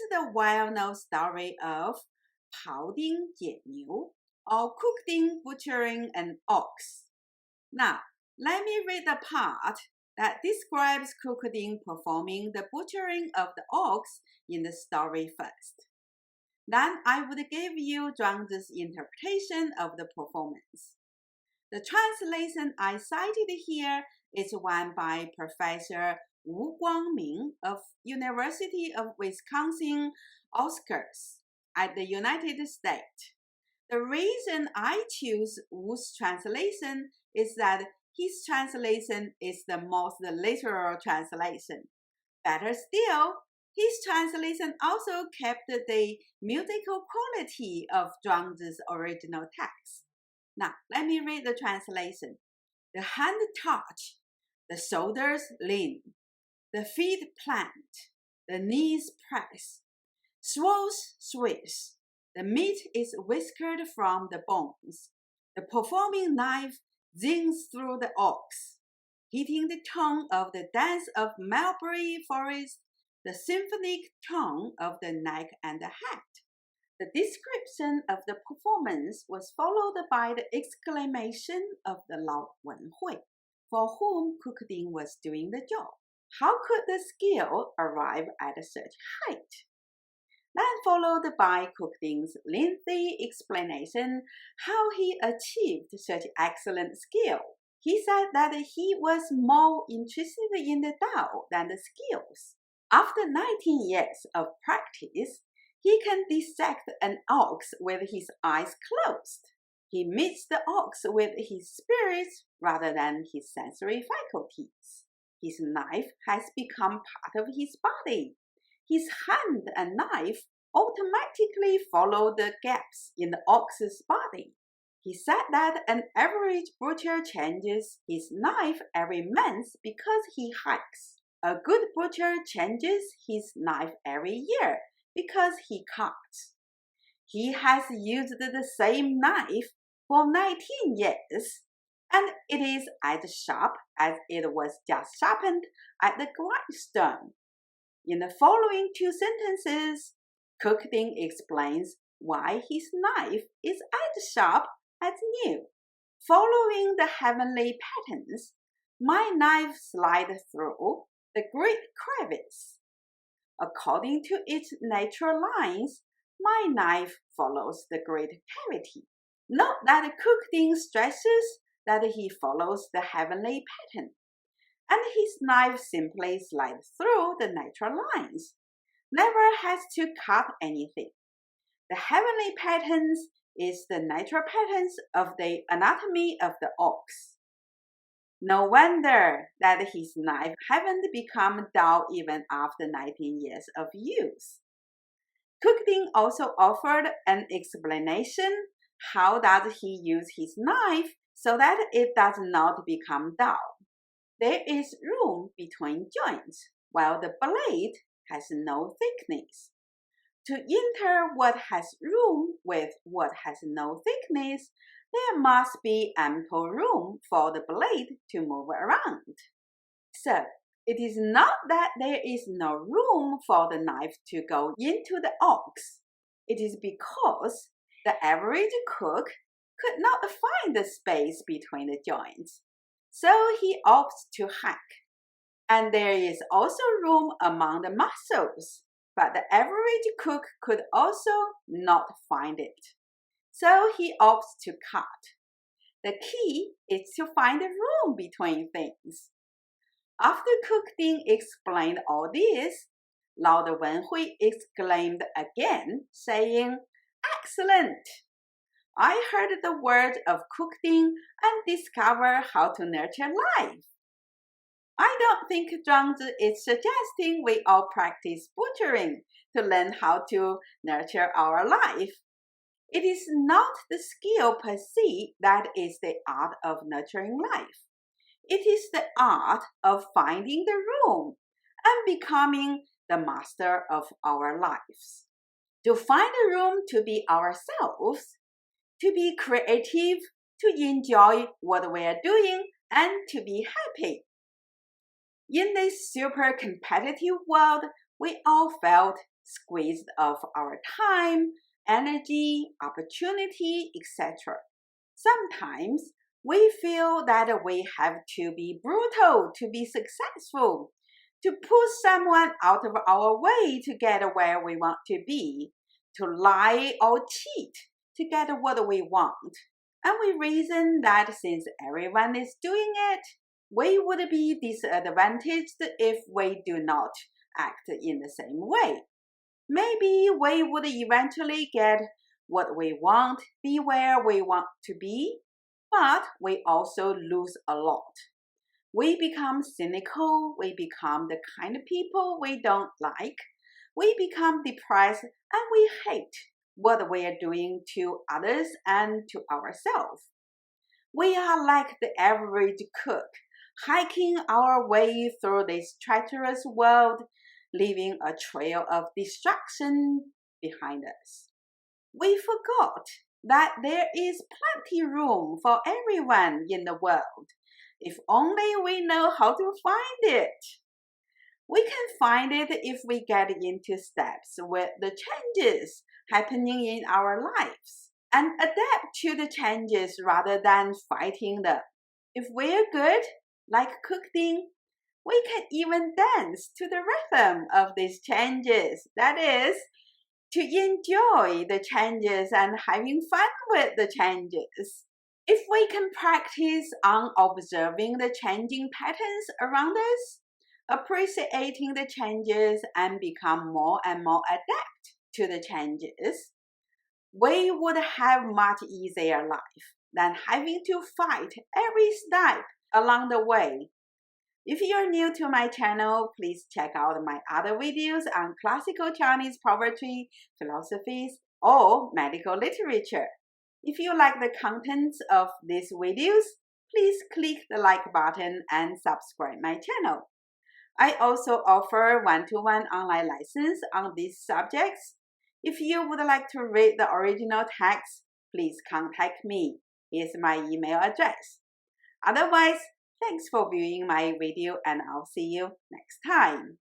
the well-known story of 庖丁解牛, or cooking butchering an ox. Now, let me read the part that describes cooking performing the butchering of the ox in the story first. Then I would give you Zhuangzi's interpretation of the performance. The translation I cited here is one by Professor Wu Guangming of University of Wisconsin-Oshkosh at the United States. The reason I choose Wu's translation is that his translation is the most literal translation. Better still, his translation also kept the musical quality of Zhuangzi's original text. Now, let me read the translation. The hand touch, the shoulders lean, the feet plant, the knees press, swoosh swish. The meat is whiskered from the bones. The performing knife zings through the ox, hitting the tone of the dance of mulberry forest, the symphonic tone of the neck and the head. The description of the performance was followed by the exclamation of the Lao Wenhui, for whom cooking was doing the job. How could the skill arrive at such height? Then followed by Cookding's lengthy explanation how he achieved such excellent skill. He said that he was more interested in the Tao than the skills. After 19 years of practice, he can dissect an ox with his eyes closed. He meets the ox with his spirit rather than his sensory faculties. His knife has become part of his body. His hand and knife automatically follow the gaps in the ox's body. He said that an average butcher changes his knife every month because he hikes. A good butcher changes his knife every year because he cuts. He has used the same knife for 19 years, and it is as sharp as it was just sharpened at the grindstone. In the following two sentences, Cookding explains why his knife is as sharp as new. Following the heavenly patterns, my knife slides through the great crevice. According to its natural lines, my knife follows the great cavity. Note that Cookding stresses that he follows the heavenly pattern, and his knife simply slides through the natural lines, never has to cut anything. The heavenly patterns is the natural patterns of the anatomy of the ox. No wonder that his knife haven't become dull even after 19 years of use. Cookding also offered an explanation how does he use his knife so that it does not become dull. There is room between joints, while the blade has no thickness. To enter what has room with what has no thickness, there must be ample room for the blade to move around. So, it is not that there is no room for the knife to go into the ox. It is because the average cook could not find the space between the joints, so he opts to hack. And there is also room among the muscles, but the average cook could also not find it, so he opts to cut. The key is to find room between things. After Cookding explained all this, Lao Wenhui exclaimed again, saying, "Excellent! I heard the word of Cookding and discovered how to nurture life." I don't think Zhuangzi is suggesting we all practice butchering to learn how to nurture our life. It is not the skill per se that is the art of nurturing life. It is the art of finding the room and becoming the master of our lives. To find a room to be ourselves, to be creative, to enjoy what we are doing, and to be happy. In this super competitive world, we all felt squeeze of our time, energy, opportunity, etc. Sometimes we feel that we have to be brutal to be successful, to push someone out of our way to get where we want to be, to lie or cheat to get what we want. And we reason that since everyone is doing it, we would be disadvantaged if we do not act in the same way. Maybe we would eventually get what we want, be where we want to be, but we also lose a lot. We become cynical, we become the kind of people we don't like, we become depressed, and we hate what we are doing to others and to ourselves. We are like the average cook, hiking our way through this treacherous world, leaving a trail of destruction behind us. We forgot that there is plenty room for everyone in the world, if only we know how to find it. We can find it if we get into steps with the changes happening in our lives and adapt to the changes rather than fighting them. If we're good, like cooking, we can even dance to the rhythm of these changes. That is, to enjoy the changes and having fun with the changes. If we can practice on observing the changing patterns around us, appreciating the changes and become more and more adept to the changes, we would have much easier life than having to fight every step along the way. If you're new to my channel, please check out my other videos on classical Chinese poetry, philosophies, or medical literature. If you like the contents of these videos, please click the like button and subscribe my channel. I also offer one-to-one online lessons on these subjects. If you would like to read the original text, please contact me. Here's my email address. Otherwise, thanks for viewing my video and I'll see you next time.